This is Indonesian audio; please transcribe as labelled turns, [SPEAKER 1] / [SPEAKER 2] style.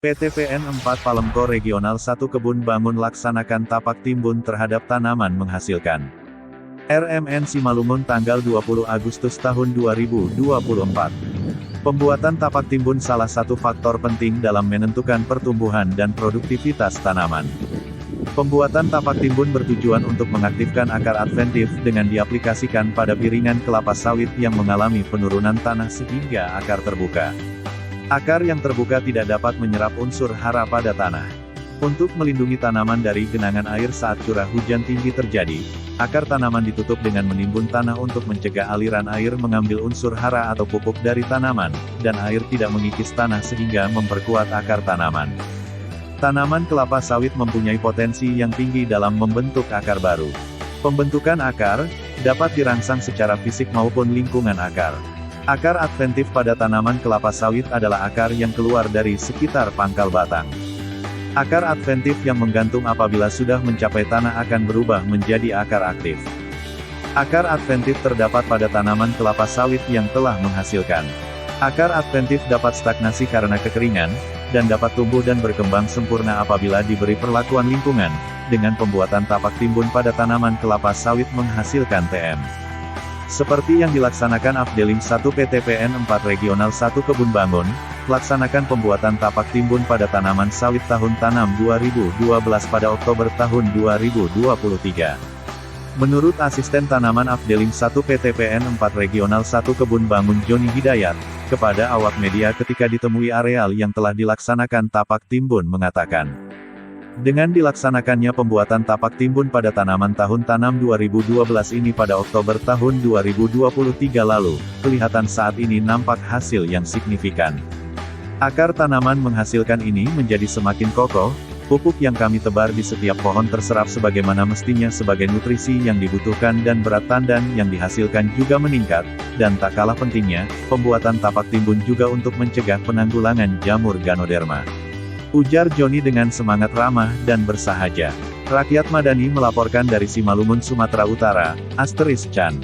[SPEAKER 1] PT PN 4 Palemko Regional 1 Kebun Bangun laksanakan tapak timbun terhadap tanaman menghasilkan. RMN Simalungun tanggal 20 Agustus tahun 2024. Pembuatan tapak timbun salah satu faktor penting dalam menentukan pertumbuhan dan produktivitas tanaman. Pembuatan tapak timbun bertujuan untuk mengaktifkan akar adventif dengan diaplikasikan pada piringan kelapa sawit yang mengalami penurunan tanah sehingga akar terbuka. Akar yang terbuka tidak dapat menyerap unsur hara pada tanah. Untuk melindungi tanaman dari genangan air saat curah hujan tinggi terjadi, akar tanaman ditutup dengan menimbun tanah untuk mencegah aliran air mengambil unsur hara atau pupuk dari tanaman, dan air tidak mengikis tanah sehingga memperkuat akar tanaman. Tanaman kelapa sawit mempunyai potensi yang tinggi dalam membentuk akar baru. Pembentukan akar dapat dirangsang secara fisik maupun lingkungan akar. Akar adventif pada tanaman kelapa sawit adalah akar yang keluar dari sekitar pangkal batang. Akar adventif yang menggantung apabila sudah mencapai tanah akan berubah menjadi akar aktif. Akar adventif terdapat pada tanaman kelapa sawit yang telah menghasilkan. Akar adventif dapat stagnasi karena kekeringan, dan dapat tumbuh dan berkembang sempurna apabila diberi perlakuan lingkungan, dengan pembuatan tapak timbun pada tanaman kelapa sawit menghasilkan TM. Seperti yang dilaksanakan Afdelim 1 PT PN 4 Regional 1 Kebun Bangun, laksanakan pembuatan tapak timbun pada tanaman sawit tahun tanam 2012 pada Oktober tahun 2023. Menurut Asisten Tanaman Afdelim 1 PT PN 4 Regional 1 Kebun Bangun Joni Hidayat, kepada awak media ketika ditemui areal yang telah dilaksanakan tapak timbun mengatakan, dengan dilaksanakannya pembuatan tapak timbun pada tanaman tahun tanam 2012 ini pada Oktober tahun 2023 lalu, kelihatan saat ini nampak hasil yang signifikan. Akar tanaman menghasilkan ini menjadi semakin kokoh, pupuk yang kami tebar di setiap pohon terserap sebagaimana mestinya sebagai nutrisi yang dibutuhkan dan berat tandan yang dihasilkan juga meningkat, dan tak kalah pentingnya, pembuatan tapak timbun juga untuk mencegah penanggulangan jamur Ganoderma. Ujar Joni dengan semangat ramah dan bersahaja. Rakyat Madani melaporkan dari Simalungun, Sumatera Utara, *Chan.